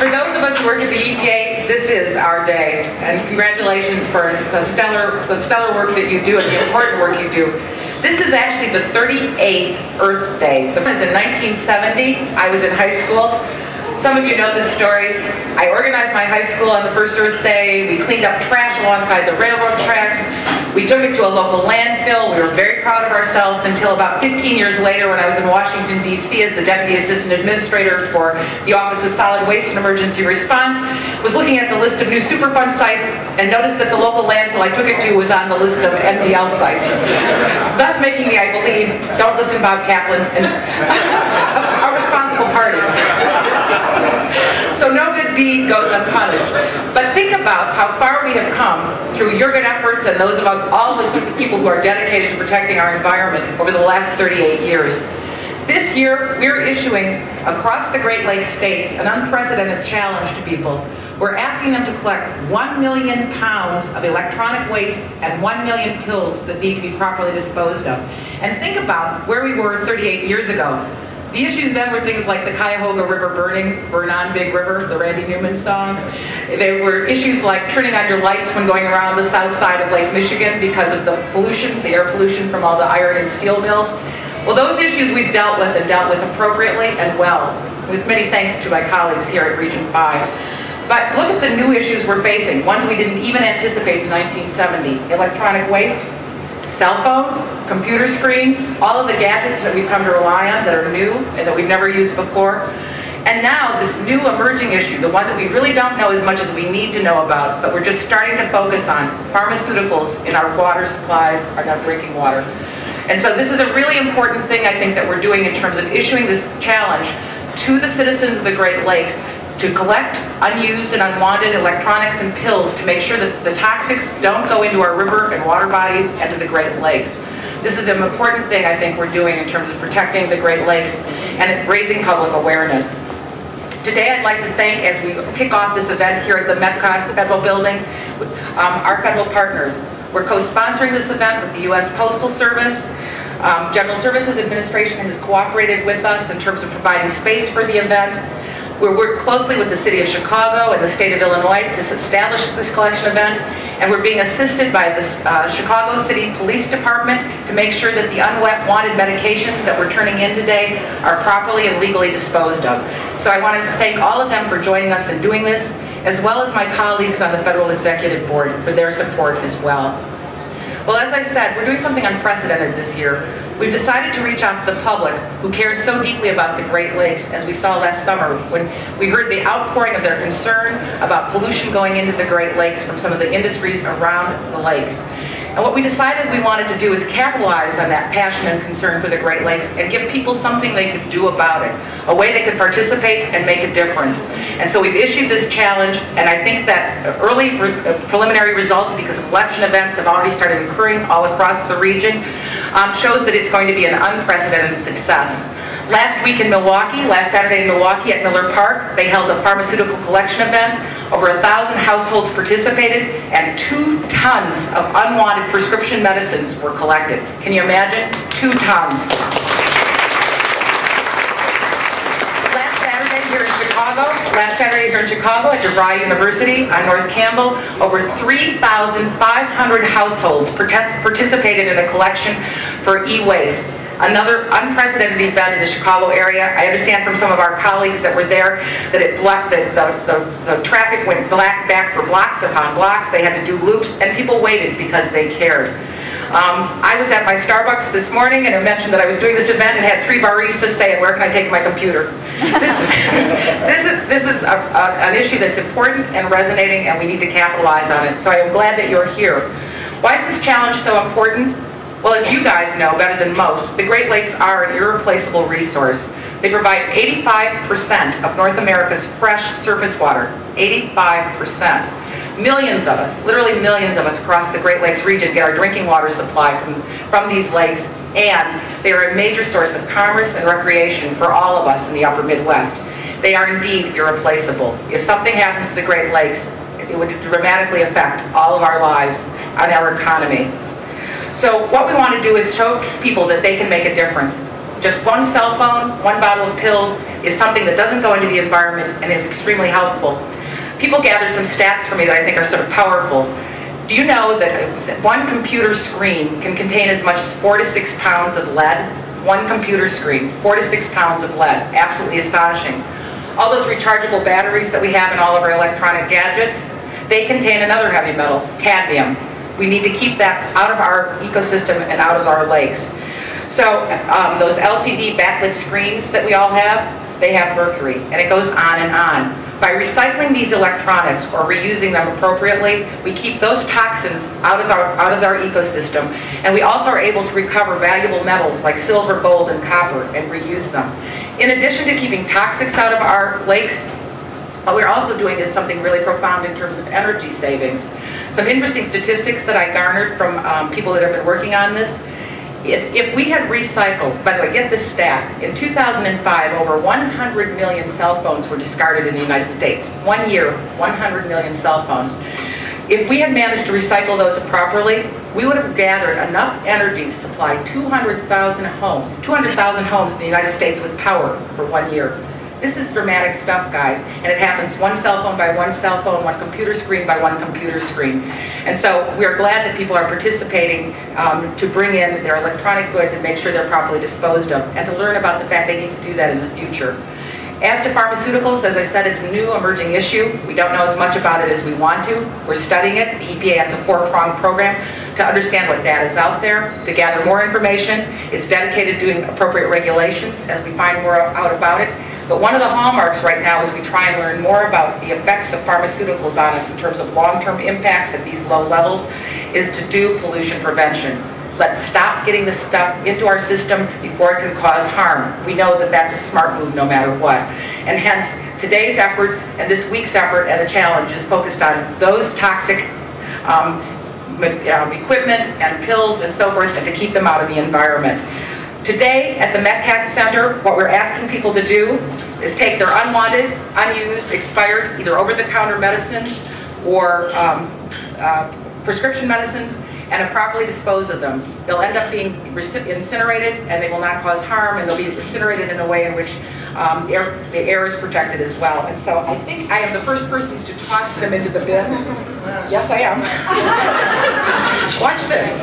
For those of us who work at the EPA, this is our day, and congratulations for the stellar work that you do and the important work you do. This is actually the 38th Earth Day. It was in 1970. I was in high school. Some of you know this story. I organized my high school on the first Earth Day. We cleaned up trash alongside the railroad tracks. We took it to a local landfill. We were very proud of ourselves until about 15 years later when I was in Washington, D.C. as the Deputy Assistant Administrator for the Office of Solid Waste and Emergency Response, was looking at the list of new Superfund sites and noticed that the local landfill I took it to was on the list of NPL sites. Thus making me, I believe, don't listen Bob Kaplan, a responsible party. So no good deed goes unpunished. But think about how far we have come through your good efforts and those of all the sorts of people who are dedicated to protecting our environment over the last 38 years. This year, we're issuing across the Great Lakes states an unprecedented challenge to people. We're asking them to collect 1 million pounds of electronic waste and 1 million pills that need to be properly disposed of. And think about where we were 38 years ago. The issues then were things like the Cuyahoga River burning, Burn On Big River, the Randy Newman song. There were issues like turning on your lights when going around the south side of Lake Michigan because of the pollution, the air pollution from all the iron and steel mills. Well, those issues we've dealt with and dealt with appropriately and well, with many thanks to my colleagues here at Region 5. But look at the new issues we're facing, ones we didn't even anticipate in 1970. Electronic waste, cell phones, computer screens, all of the gadgets that we've come to rely on that are new and that we've never used before. And now this new emerging issue, the one that we really don't know as much as we need to know about, but we're just starting to focus on, pharmaceuticals in our water supplies, our drinking water. And so this is a really important thing, I think, that we're doing in terms of issuing this challenge to the citizens of the Great Lakes to collect unused and unwanted electronics and pills to make sure that the toxics don't go into our river and water bodies and to the Great Lakes. This is an important thing I think we're doing in terms of protecting the Great Lakes and raising public awareness. Today I'd like to thank, as we kick off this event here at the Metcalf Federal Building, our federal partners. We're co-sponsoring this event with the U.S. Postal Service. General Services Administration has cooperated with us in terms of providing space for the event. We're working closely with the City of Chicago and the State of Illinois to establish this collection event, and we're being assisted by the Chicago City Police Department to make sure that the unwanted medications that we're turning in today are properly and legally disposed of. So I want to thank all of them for joining us in doing this, as well as my colleagues on the Federal Executive Board for their support as well. Well, as I said, we're doing something unprecedented this year. We've decided to reach out to the public who cares so deeply about the Great Lakes, as we saw last summer when we heard the outpouring of their concern about pollution going into the Great Lakes from some of the industries around the lakes. And what we decided we wanted to do is capitalize on that passion and concern for the Great Lakes and give people something they could do about it, a way they could participate and make a difference. And so we've issued this challenge, and I think that early preliminary results, because election events have already started occurring all across the region, shows that it's going to be an unprecedented success. Last week in Milwaukee, last Saturday in Milwaukee at Miller Park, they held a pharmaceutical collection event. Over 1,000 households participated, and 2 tons of unwanted prescription medicines were collected. Can you imagine? 2 tons. Last Saturday here in Chicago at DeVry University on North Campbell, over 3,500 households participated in a collection for e-waste. Another unprecedented event in the Chicago area. I understand from some of our colleagues that were there that the traffic went back for blocks upon blocks. They had to do loops, and people waited because they cared. I was at my Starbucks this morning, and I mentioned that I was doing this event and had 3 baristas saying, "Where can I take my computer?" This is an issue that's important and resonating, and we need to capitalize on it. So I am glad that you're here. Why is this challenge so important? Well, as you guys know better than most, the Great Lakes are an irreplaceable resource. They provide 85% of North America's fresh surface water. 85%. Millions of us, literally millions of us across the Great Lakes region get our drinking water supply from these lakes, and they are a major source of commerce and recreation for all of us in the upper Midwest. They are indeed irreplaceable. If something happens to the Great Lakes, it would dramatically affect all of our lives and our economy. So what we want to do is show people that they can make a difference. Just one cell phone, one bottle of pills is something that doesn't go into the environment and is extremely helpful. People gathered some stats for me that I think are sort of powerful. Do you know that one computer screen can contain as much as 4 to 6 pounds of lead? One computer screen, 4 to 6 pounds of lead. Absolutely astonishing. All those rechargeable batteries that we have in all of our electronic gadgets, they contain another heavy metal, cadmium. We need to keep that out of our ecosystem and out of our lakes. So those LCD backlit screens that we all have, they have mercury, and it goes on and on. By recycling these electronics or reusing them appropriately, we keep those toxins out of our ecosystem, and we also are able to recover valuable metals like silver, gold, and copper and reuse them. In addition to keeping toxics out of our lakes, what we're also doing is something really profound in terms of energy savings. Some interesting statistics that I garnered from people that have been working on this. If we had recycled, by the way, get this stat, in 2005, over 100 million cell phones were discarded in the United States. 1 year, 100 million cell phones. If we had managed to recycle those properly, we would have gathered enough energy to supply 200,000 homes in the United States with power for 1 year. This is dramatic stuff, guys, and it happens one cell phone by one cell phone, one computer screen by one computer screen. And so we are glad that people are participating to bring in their electronic goods and make sure they're properly disposed of, and to learn about the fact they need to do that in the future. As to pharmaceuticals, as I said, it's a new emerging issue. We don't know as much about it as we want to. We're studying it. The EPA has a 4-pronged program to understand what data is out there, to gather more information. It's dedicated to doing appropriate regulations as we find more out about it. But one of the hallmarks right now as we try and learn more about the effects of pharmaceuticals on us in terms of long-term impacts at these low levels is to do pollution prevention. Let's stop getting this stuff into our system before it can cause harm. We know that that's a smart move no matter what. And hence, today's efforts and this week's effort and the challenge is focused on those toxic equipment and pills and so forth, and to keep them out of the environment. Today, at the MetCat Center, what we're asking people to do is take their unwanted, unused, expired, either over-the-counter medicines or prescription medicines, and to properly dispose of them. They'll end up being incinerated, and they will not cause harm, and they'll be incinerated in a way in which the air is protected as well. And so I think I am the first person to toss them into the bin. Yes, I am. Watch this.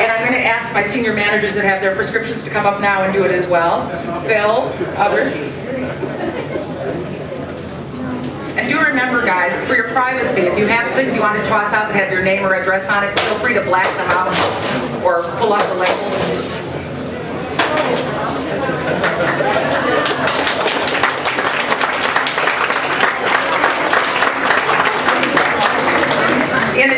And I'm going to ask my senior managers that have their prescriptions to come up now and do it as well. Phil, others. And do remember, guys, for your privacy, if you have things you want to toss out that have your name or address on it, feel free to black them out or pull out the labels. In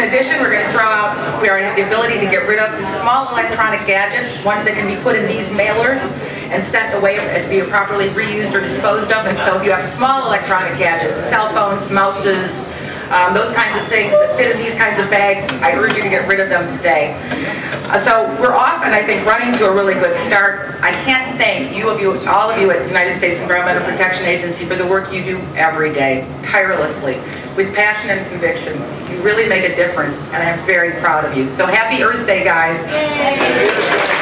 addition, we're going to throw out, we have the ability to get rid of small electronic gadgets, ones that can be put in these mailers and sent away as being properly reused or disposed of. And so if you have small electronic gadgets, cell phones, mouses, those kinds of things that fit in these kinds of bags, I urge you to get rid of them today. So we're off, and I think running to a really good start. I can't thank all of you at the United States Environmental Protection Agency for the work you do every day, tirelessly, with passion and conviction. You really make a difference, and I'm very proud of you. So happy Earth Day, guys. Yay.